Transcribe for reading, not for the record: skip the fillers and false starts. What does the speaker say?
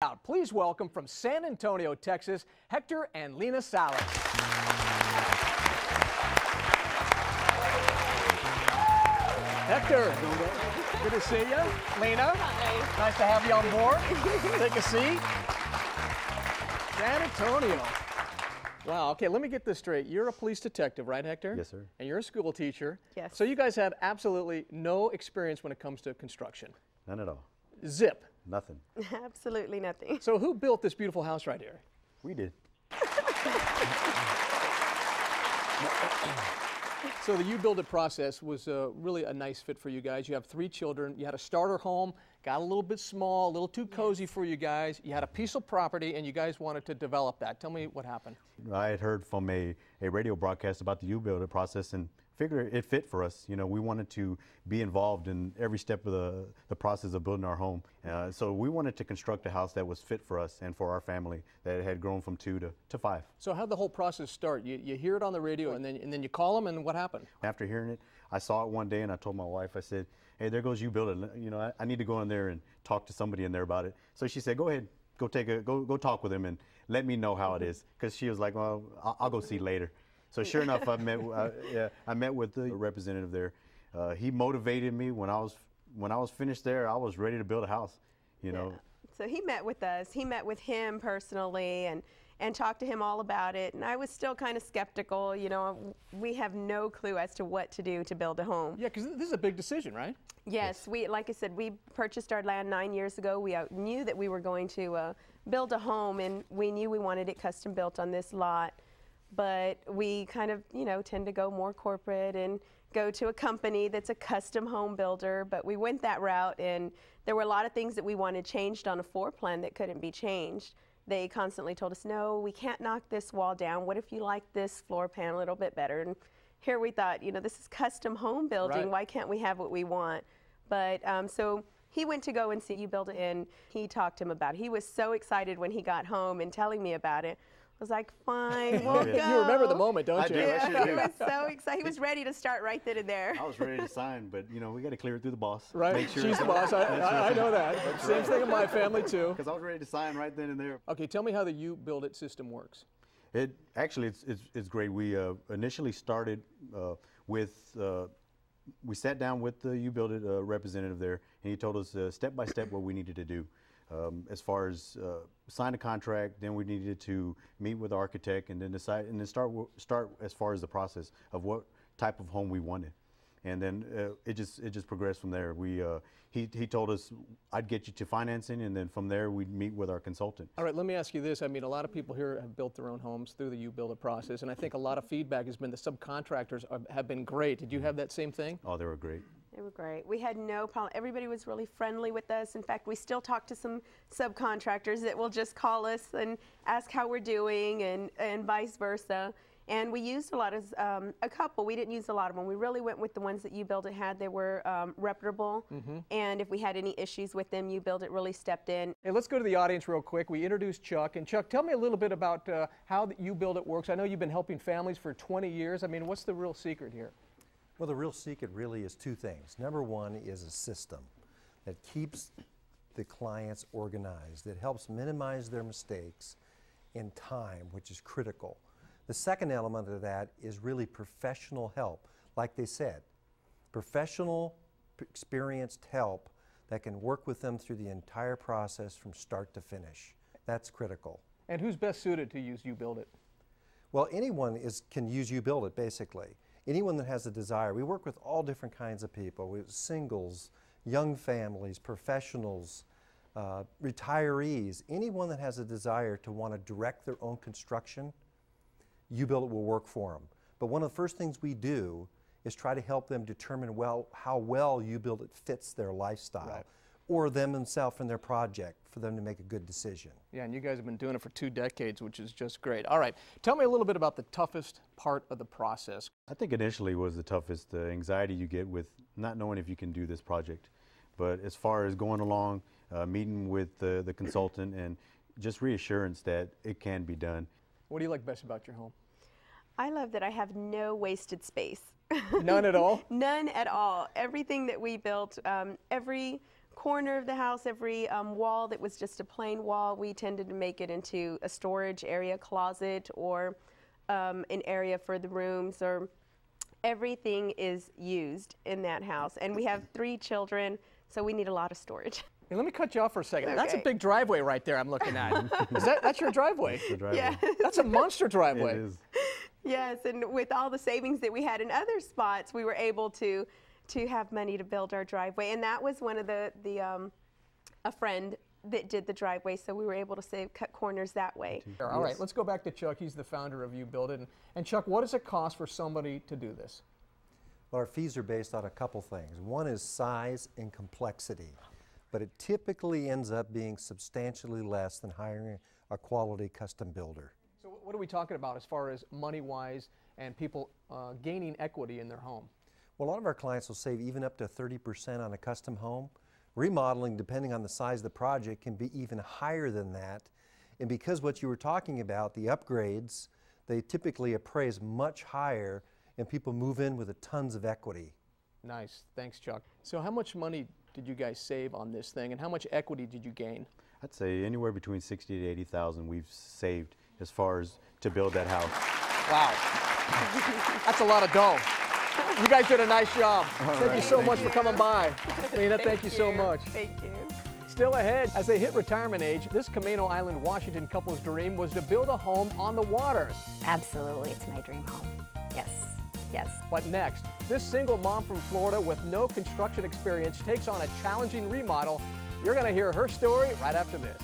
Out. Please welcome from San Antonio, Texas, Hector and Lena Salas. Hector, good to see you. Lena, hi. Nice to have you on board. Take a seat. San Antonio. Wow, okay, let me get this straight. You're a police detective, right, Hector? Yes, sir. And you're a school teacher. Yes. So you guys have absolutely no experience when it comes to construction. None at all. Zip. Nothing. Absolutely nothing. So who built this beautiful house right here? We did. So the UBuildIt process was really a nice fit for you guys. You have 3 children. You had a starter home, got a little bit small, a little too cozy for you guys. You had a piece of property, and you guys wanted to develop that. Tell me what happened. I had heard from a radio broadcast about the UBuildIt process and figured it fit for us. You know, we wanted to be involved in every step of the process of building our home. So we wanted to construct a house that was fit for us and for our family that had grown from 2 to 5. So how'd the whole process start? You hear it on the radio, and then you call them, and what happened? After hearing it, I saw it one day, and I told my wife, I said, hey, there goes UBuildIt. You know, I need to go in there and talk to somebody in there about it. So she said, go ahead, go talk with him and let me know how it is. Because she was like, well, I'll go see later. So sure enough, I met with the representative there. He motivated me. When I was finished there, I was ready to build a house. You know. So he met with us. He met with him personally and talked to him all about it. And I was still kind of skeptical. You know, we have no clue as to what to do to build a home. Yeah, because this is a big decision, right? Yes, we, like I said, we purchased our land 9 years ago. We knew that we were going to build a home, and we knew we wanted it custom built on this lot. But we kind of, you know, tend to go more corporate and go to a company that's a custom home builder. But we went that route, and there were a lot of things that we wanted changed on a floor plan that couldn't be changed. They constantly told us, no, we can't knock this wall down. What if you like this floor plan a little bit better? And here we thought, you know, this is custom home building. Right. Why can't we have what we want? But so he went to go and see UBuildIt, and he talked to him about it. He was so excited when he got home and telling me about it. I was like, fine, we'll go. You remember the moment, don't I you? do. Yeah, I sure he do. was so excited. He was ready to start right then and there. I was ready to sign, but you know, we got to clear it through the boss. Right, Make sure she's the boss. I know that. Same thing in my family too. Because I was ready to sign right then and there. Okay, tell me how the UBuildIt system works. It actually it's great. We initially started with we sat down with the UBuildIt representative there, and he told us step by step what we needed to do. As far as sign a contract, then we needed to meet with the architect, and then decide, and then start as far as the process of what type of home we wanted, and then it just progressed from there. He told us I'd get you to financing, and then from there we'd meet with our consultant. All right, let me ask you this. I mean, a lot of people here have built their own homes through the UBuildIt process, and I think a lot of feedback has been the subcontractors have been great. Did you have that same thing? Oh, they were great. They were great. We had no problem. Everybody was really friendly with us. In fact, we still talk to some subcontractors that will just call us and ask how we're doing, and vice versa. And we used a lot of, a couple. We didn't use a lot of them. We really went with the ones that UBuildIt had. They were reputable. And if we had any issues with them, UBuildIt really stepped in. Hey, let's go to the audience real quick. We introduced Chuck. And Chuck, tell me a little bit about how UBuildIt works. I know you've been helping families for 20 years. I mean, what's the real secret here? Well, the real secret really is 2 things. Number 1 is a system that keeps the clients organized, that helps minimize their mistakes in time, which is critical. The second element of that is really professional help. Like they said, professional, experienced help that can work with them through the entire process from start to finish. That's critical. And who's best suited to use UBuildIt? Well, anyone can use UBuildIt, basically. Anyone that has a desire. We work with all different kinds of people. We have singles, young families, professionals, retirees. Anyone that has a desire to want to direct their own construction, UBuildIt will work for them. But one of the first things we do is try to help them determine how well UBuildIt fits their lifestyle. Right. Or them themselves and their project, for them to make a good decision. Yeah, and you guys have been doing it for 2 decades, which is just great. All right, tell me a little bit about the toughest part of the process. I think initially was the toughest, the anxiety you get with not knowing if you can do this project. But as far as going along, meeting with the consultant, and just reassurance that it can be done. What do you like best about your home? I love that I have no wasted space. None at all? None at all. Everything that we built, every corner of the house, every wall that was just a plain wall, we tended to make it into a storage area, closet, or an area for the rooms, or everything is used in that house. And we have 3 children, so we need a lot of storage. Hey, let me cut you off for a second. Okay. That's a big driveway right there I'm looking at. That's your driveway? That's the driveway. Yeah. That's a monster driveway. It is. Yes, and with all the savings that we had in other spots, we were able to have money to build our driveway. And that was one of a friend that did the driveway, so we were able to cut corners that way. All right, let's go back to Chuck. He's the founder of UBuildIt. And Chuck, what does it cost for somebody to do this? Well, our fees are based on a couple things. One is size and complexity, but it typically ends up being substantially less than hiring a quality custom builder. So what are we talking about as far as money-wise and people gaining equity in their home? Well, a lot of our clients will save even up to 30% on a custom home. Remodeling, depending on the size of the project, can be even higher than that. And because what you were talking about, the upgrades, they typically appraise much higher, and people move in with tons of equity. Nice. Thanks, Chuck. So how much money did you guys save on this thing, and how much equity did you gain? I'd say anywhere between 60 to 80,000 we've saved as far as to build that house. Wow. That's a lot of dough. You guys did a nice job. Thank you so much for coming by. Lena, thank you so much. Thank you. Still ahead, as they hit retirement age, this Camino Island, Washington couple's dream was to build a home on the water. Absolutely, it's my dream home. Yes, yes. But next, this single mom from Florida with no construction experience takes on a challenging remodel. You're going to hear her story right after this.